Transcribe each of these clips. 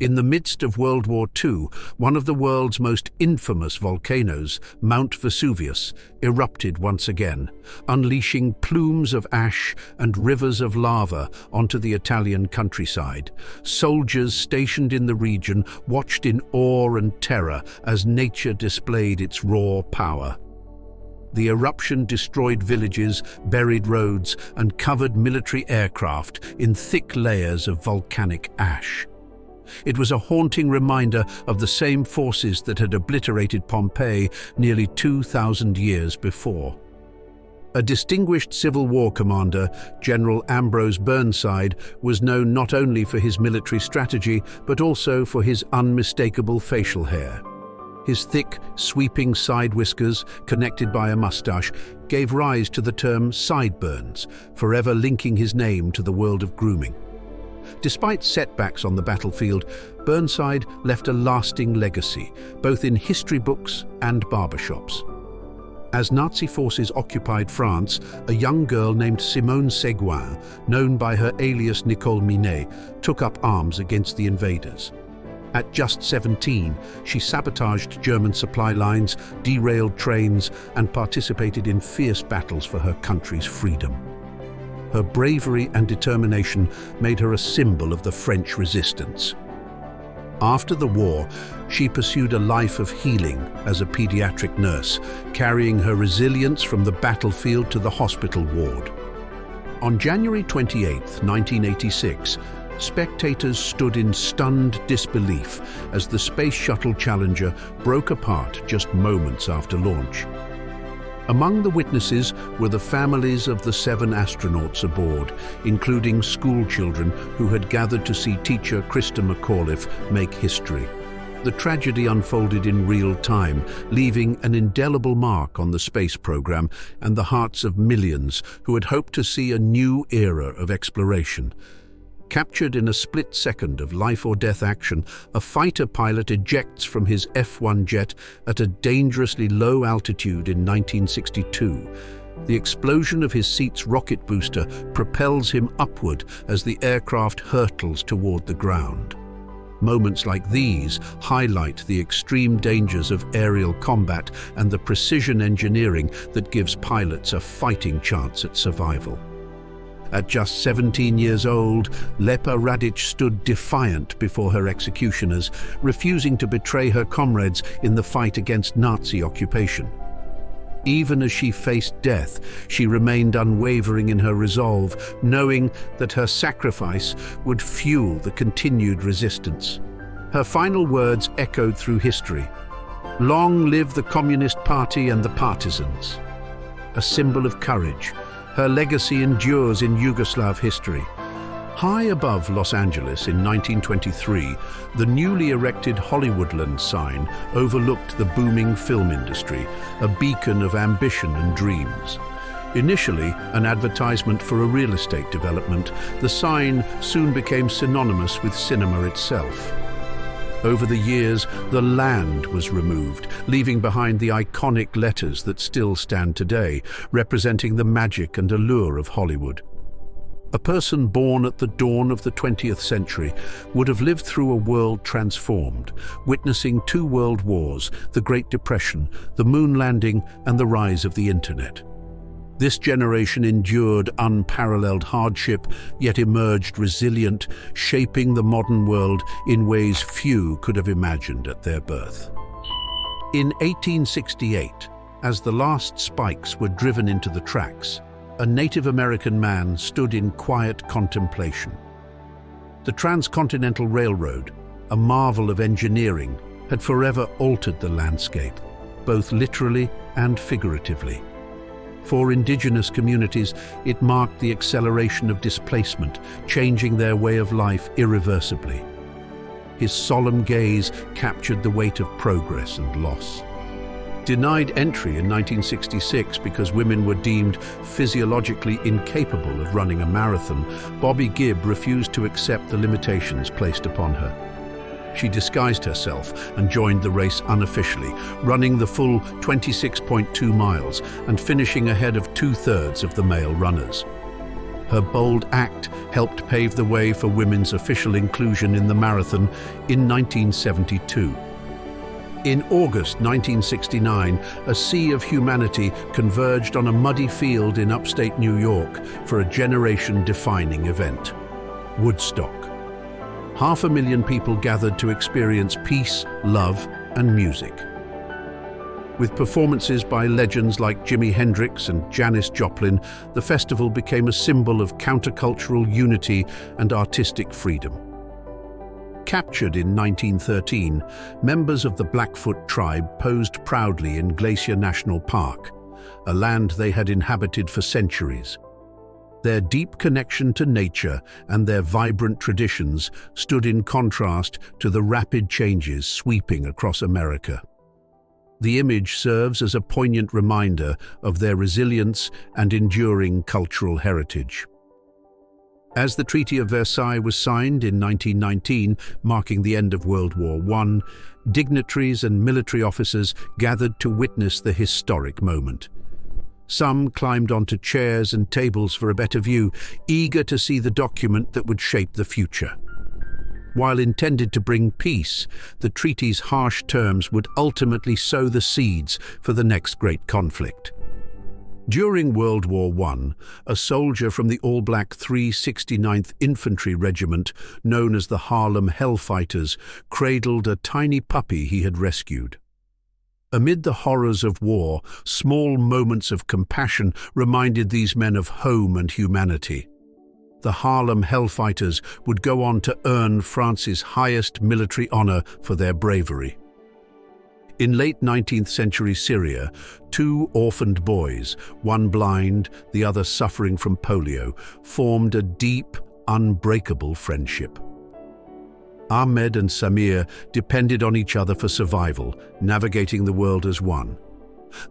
In the midst of World War II, one of the world's most infamous volcanoes, Mount Vesuvius, erupted once again, unleashing plumes of ash and rivers of lava onto the Italian countryside. Soldiers stationed in the region watched in awe and terror as nature displayed its raw power. The eruption destroyed villages, buried roads, and covered military aircraft in thick layers of volcanic ash. It was a haunting reminder of the same forces that had obliterated Pompeii nearly 2,000 years before. A distinguished Civil War commander, General Ambrose Burnside, was known not only for his military strategy, but also for his unmistakable facial hair. His thick, sweeping side whiskers, connected by a mustache, gave rise to the term sideburns, forever linking his name to the world of grooming. Despite setbacks on the battlefield, Burnside left a lasting legacy, both in history books and barbershops. As Nazi forces occupied France, a young girl named Simone Seguin, known by her alias Nicole Minet, took up arms against the invaders. At just 17, she sabotaged German supply lines, derailed trains, and participated in fierce battles for her country's freedom. Her bravery and determination made her a symbol of the French resistance. After the war, she pursued a life of healing as a pediatric nurse, carrying her resilience from the battlefield to the hospital ward. On January 28, 1986, spectators stood in stunned disbelief as the Space Shuttle Challenger broke apart just moments after launch. Among the witnesses were the families of the 7 astronauts aboard, including school children who had gathered to see teacher Krista McAuliffe make history. The tragedy unfolded in real time, leaving an indelible mark on the space program and the hearts of millions who had hoped to see a new era of exploration. Captured in a split second of life-or-death action, a fighter pilot ejects from his F-1 jet at a dangerously low altitude in 1962. The explosion of his seat's rocket booster propels him upward as the aircraft hurtles toward the ground. Moments like these highlight the extreme dangers of aerial combat and the precision engineering that gives pilots a fighting chance at survival. At just 17 years old, Lepa Radic stood defiant before her executioners, refusing to betray her comrades in the fight against Nazi occupation. Even as she faced death, she remained unwavering in her resolve, knowing that her sacrifice would fuel the continued resistance. Her final words echoed through history. "Long live the Communist Party and the partisans." A symbol of courage, her legacy endures in Yugoslav history. High above Los Angeles in 1923, the newly erected Hollywoodland sign overlooked the booming film industry, a beacon of ambition and dreams. Initially an advertisement for a real estate development, the sign soon became synonymous with cinema itself. Over the years, the land was removed, leaving behind the iconic letters that still stand today, representing the magic and allure of Hollywood. A person born at the dawn of the 20th century would have lived through a world transformed, witnessing 2 world wars, the Great Depression, the moon landing, and the rise of the Internet. This generation endured unparalleled hardship, yet emerged resilient, shaping the modern world in ways few could have imagined at their birth. In 1868, as the last spikes were driven into the tracks, a Native American man stood in quiet contemplation. The Transcontinental Railroad, a marvel of engineering, had forever altered the landscape, both literally and figuratively. For indigenous communities, it marked the acceleration of displacement, changing their way of life irreversibly. His solemn gaze captured the weight of progress and loss. Denied entry in 1966 because women were deemed physiologically incapable of running a marathon, Bobby Gibb refused to accept the limitations placed upon her. She disguised herself and joined the race unofficially, running the full 26.2 miles and finishing ahead of 2/3 of the male runners. Her bold act helped pave the way for women's official inclusion in the marathon in 1972. In August 1969, a sea of humanity converged on a muddy field in upstate New York for a generation-defining event: Woodstock. 500,000 people gathered to experience peace, love, and music. With performances by legends like Jimi Hendrix and Janis Joplin, the festival became a symbol of countercultural unity and artistic freedom. Captured in 1913, members of the Blackfoot tribe posed proudly in Glacier National Park, a land they had inhabited for centuries. Their deep connection to nature and their vibrant traditions stood in contrast to the rapid changes sweeping across America. The image serves as a poignant reminder of their resilience and enduring cultural heritage. As the Treaty of Versailles was signed in 1919, marking the end of World War I, dignitaries and military officers gathered to witness the historic moment. Some climbed onto chairs and tables for a better view, eager to see the document that would shape the future. While intended to bring peace, the treaty's harsh terms would ultimately sow the seeds for the next great conflict. During World War I, a soldier from the all-black 369th Infantry Regiment, known as the Harlem Hellfighters, cradled a tiny puppy he had rescued. Amid the horrors of war, small moments of compassion reminded these men of home and humanity. The Harlem Hellfighters would go on to earn France's highest military honor for their bravery. In late 19th century Syria, two orphaned boys, one blind, the other suffering from polio, formed a deep, unbreakable friendship. Ahmed and Samir depended on each other for survival, navigating the world as one.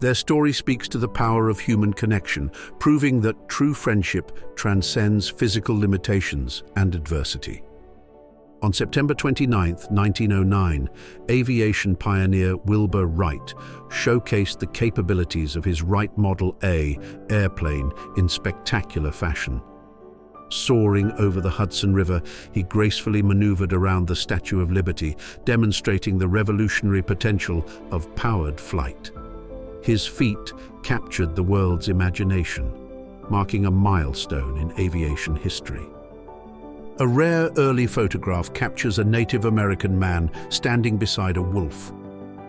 Their story speaks to the power of human connection, proving that true friendship transcends physical limitations and adversity. On September 29, 1909, aviation pioneer Wilbur Wright showcased the capabilities of his Wright Model A airplane in spectacular fashion. Soaring over the Hudson River, he gracefully maneuvered around the Statue of Liberty, demonstrating the revolutionary potential of powered flight. His feat captured the world's imagination, marking a milestone in aviation history. A rare early photograph captures a Native American man standing beside a wolf,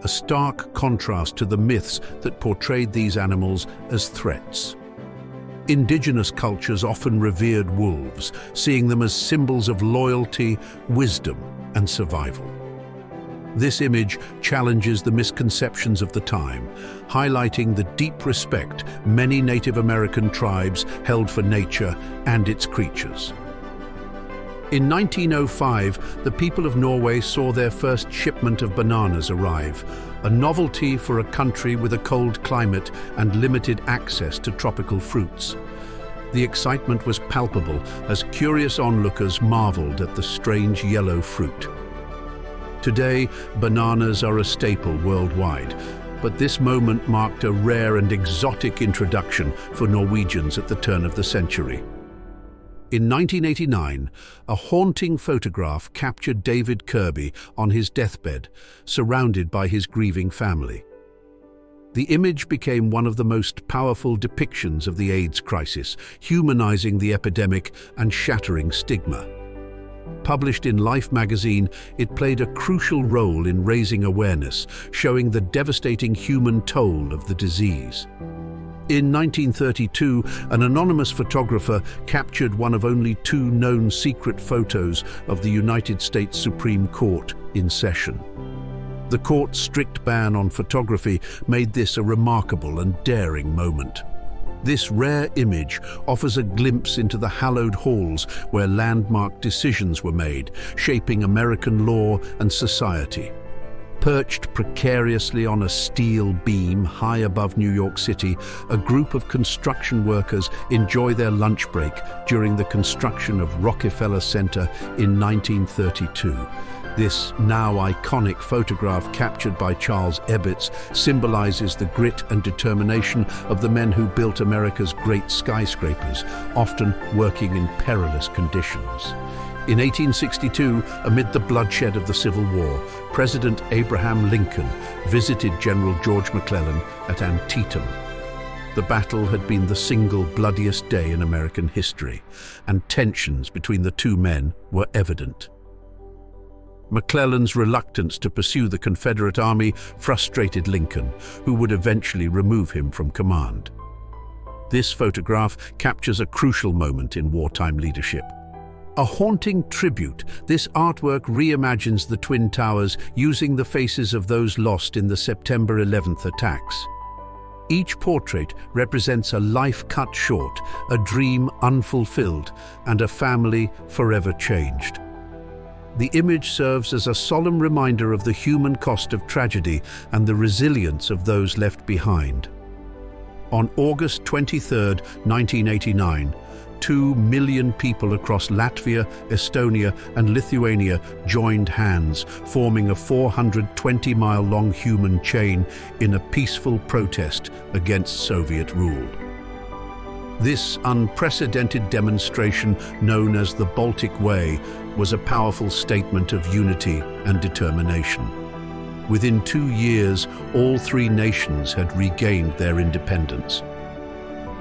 a stark contrast to the myths that portrayed these animals as threats. Indigenous cultures often revered wolves, seeing them as symbols of loyalty, wisdom, and survival. This image challenges the misconceptions of the time, highlighting the deep respect many Native American tribes held for nature and its creatures. In 1905, the people of Norway saw their first shipment of bananas arrive, a novelty for a country with a cold climate and limited access to tropical fruits. The excitement was palpable as curious onlookers marveled at the strange yellow fruit. Today, bananas are a staple worldwide, but this moment marked a rare and exotic introduction for Norwegians at the turn of the century. In 1989, a haunting photograph captured David Kirby on his deathbed, surrounded by his grieving family. The image became one of the most powerful depictions of the AIDS crisis, humanizing the epidemic and shattering stigma. Published in Life magazine, it played a crucial role in raising awareness, showing the devastating human toll of the disease. In 1932, an anonymous photographer captured one of only two known secret photos of the United States Supreme Court in session. The court's strict ban on photography made this a remarkable and daring moment. This rare image offers a glimpse into the hallowed halls where landmark decisions were made, shaping American law and society. Perched precariously on a steel beam high above New York City, a group of construction workers enjoy their lunch break during the construction of Rockefeller Center in 1932. This now iconic photograph, captured by Charles Ebbets, symbolizes the grit and determination of the men who built America's great skyscrapers, often working in perilous conditions. In 1862, amid the bloodshed of the Civil War, President Abraham Lincoln visited General George McClellan at Antietam. The battle had been the single bloodiest day in American history, and tensions between the two men were evident. McClellan's reluctance to pursue the Confederate army frustrated Lincoln, who would eventually remove him from command. This photograph captures a crucial moment in wartime leadership. A haunting tribute, this artwork reimagines the Twin Towers using the faces of those lost in the September 11th attacks. Each portrait represents a life cut short, a dream unfulfilled, and a family forever changed. The image serves as a solemn reminder of the human cost of tragedy and the resilience of those left behind. On August 23, 1989, 2 million people across Latvia, Estonia, and Lithuania joined hands, forming a 420-mile-long human chain in a peaceful protest against Soviet rule. This unprecedented demonstration, known as the Baltic Way, was a powerful statement of unity and determination. Within 2 years, all 3 nations had regained their independence.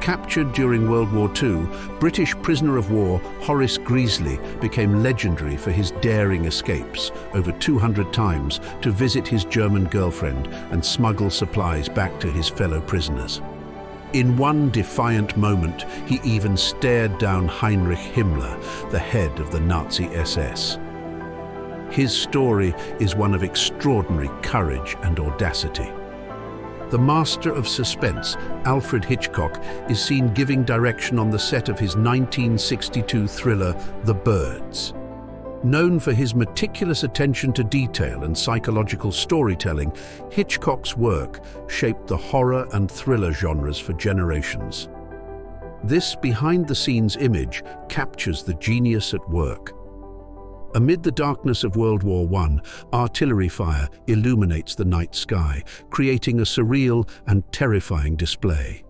Captured during World War II, British prisoner of war Horace Greeley became legendary for his daring escapes over 200 times to visit his German girlfriend and smuggle supplies back to his fellow prisoners. In one defiant moment, he even stared down Heinrich Himmler, the head of the Nazi SS. His story is one of extraordinary courage and audacity. The master of suspense, Alfred Hitchcock, is seen giving direction on the set of his 1962 thriller, The Birds. Known for his meticulous attention to detail and psychological storytelling, Hitchcock's work shaped the horror and thriller genres for generations. This behind-the-scenes image captures the genius at work. Amid the darkness of World War I, artillery fire illuminates the night sky, creating a surreal and terrifying display.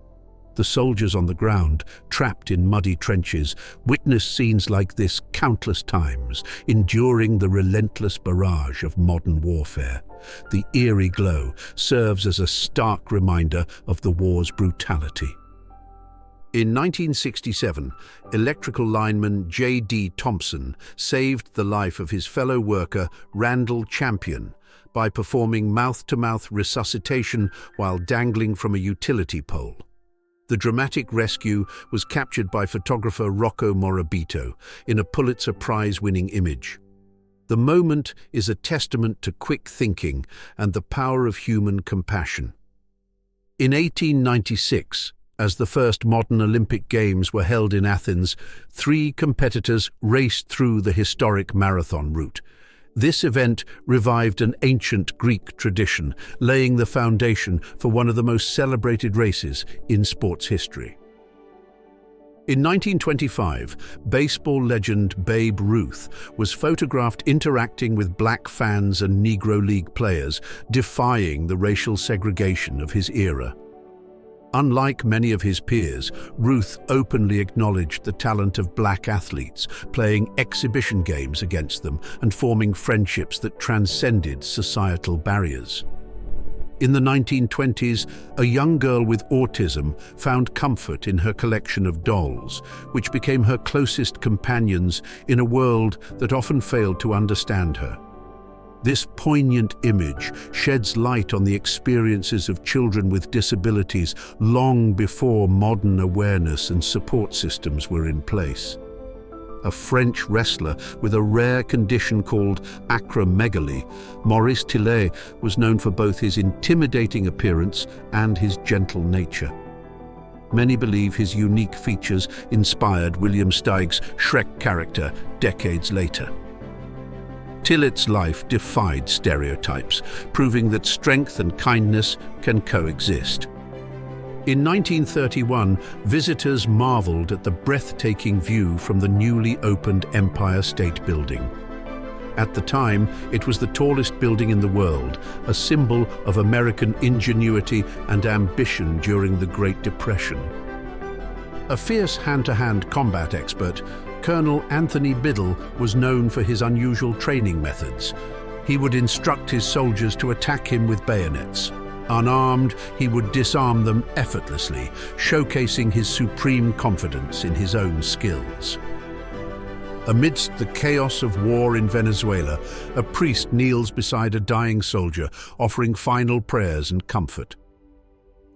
The soldiers on the ground, trapped in muddy trenches, witness scenes like this countless times, enduring the relentless barrage of modern warfare. The eerie glow serves as a stark reminder of the war's brutality. In 1967, electrical lineman J.D. Thompson saved the life of his fellow worker Randall Champion by performing mouth-to-mouth resuscitation while dangling from a utility pole. The dramatic rescue was captured by photographer Rocco Morabito in a Pulitzer Prize-winning image. The moment is a testament to quick thinking and the power of human compassion. In 1896, as the first modern Olympic Games were held in Athens, 3 competitors raced through the historic marathon route. This event revived an ancient Greek tradition, laying the foundation for one of the most celebrated races in sports history. In 1925, baseball legend Babe Ruth was photographed interacting with black fans and Negro League players, defying the racial segregation of his era. Unlike many of his peers, Ruth openly acknowledged the talent of black athletes, playing exhibition games against them and forming friendships that transcended societal barriers. In the 1920s, a young girl with autism found comfort in her collection of dolls, which became her closest companions in a world that often failed to understand her. This poignant image sheds light on the experiences of children with disabilities long before modern awareness and support systems were in place. A French wrestler with a rare condition called acromegaly, Maurice Tillet was known for both his intimidating appearance and his gentle nature. Many believe his unique features inspired William Steig's Shrek character decades later. Tillet's life defied stereotypes, proving that strength and kindness can coexist. In 1931, visitors marveled at the breathtaking view from the newly opened Empire State Building. At the time, it was the tallest building in the world, a symbol of American ingenuity and ambition during the Great Depression. A fierce hand-to-hand combat expert, Colonel Anthony Biddle was known for his unusual training methods. He would instruct his soldiers to attack him with bayonets. Unarmed, he would disarm them effortlessly, showcasing his supreme confidence in his own skills. Amidst the chaos of war in Venezuela, a priest kneels beside a dying soldier, offering final prayers and comfort.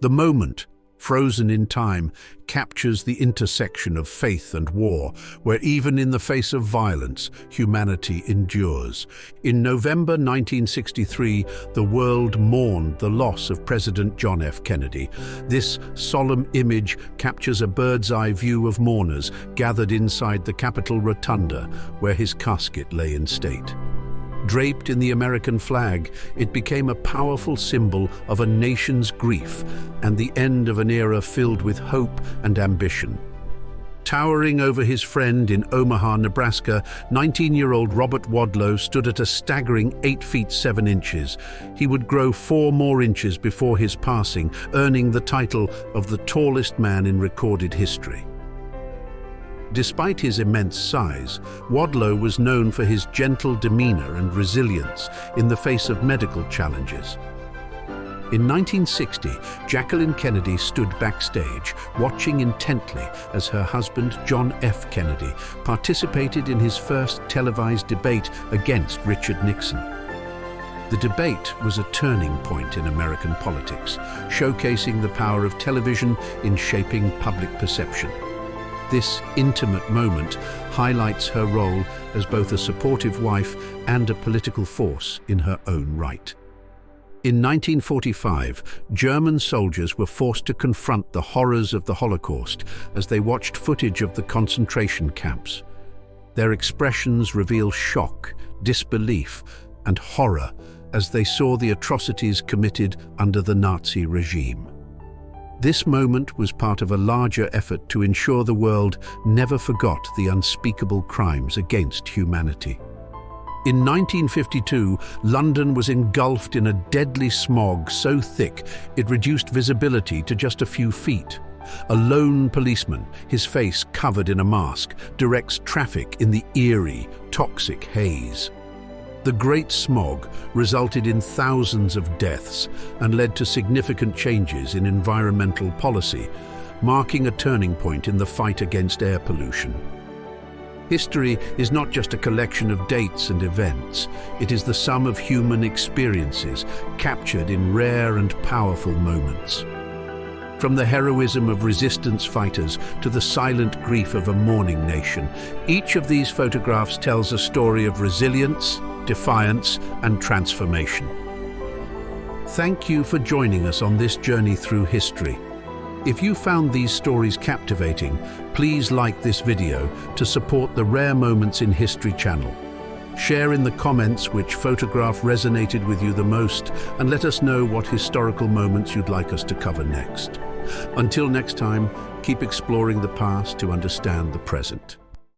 The moment, frozen in time, captures the intersection of faith and war, where even in the face of violence, humanity endures. In November 1963, the world mourned the loss of President John F. Kennedy. This solemn image captures a bird's-eye view of mourners gathered inside the Capitol Rotunda, where his casket lay in state. Draped in the American flag, it became a powerful symbol of a nation's grief and the end of an era filled with hope and ambition. Towering over his friend in Omaha, Nebraska, 19-year-old Robert Wadlow stood at a staggering 8 feet 7 inches. He would grow 4 more inches before his passing, earning the title of the tallest man in recorded history. Despite his immense size, Wadlow was known for his gentle demeanor and resilience in the face of medical challenges. In 1960, Jacqueline Kennedy stood backstage, watching intently as her husband, John F. Kennedy, participated in his first televised debate against Richard Nixon. The debate was a turning point in American politics, showcasing the power of television in shaping public perception. This intimate moment highlights her role as both a supportive wife and a political force in her own right. In 1945, German soldiers were forced to confront the horrors of the Holocaust as they watched footage of the concentration camps. Their expressions reveal shock, disbelief, and horror as they saw the atrocities committed under the Nazi regime. This moment was part of a larger effort to ensure the world never forgot the unspeakable crimes against humanity. In 1952, London was engulfed in a deadly smog so thick it reduced visibility to just a few feet. A lone policeman, his face covered in a mask, directs traffic in the eerie, toxic haze. The Great Smog resulted in thousands of deaths and led to significant changes in environmental policy, marking a turning point in the fight against air pollution. History is not just a collection of dates and events. It is the sum of human experiences, captured in rare and powerful moments. From the heroism of resistance fighters to the silent grief of a mourning nation, each of these photographs tells a story of resilience, defiance, and transformation. Thank you for joining us on this journey through history. If you found these stories captivating, please like this video to support the Rare Moments in History channel. Share in the comments which photograph resonated with you the most, and let us know what historical moments you'd like us to cover next. Until next time, keep exploring the past to understand the present.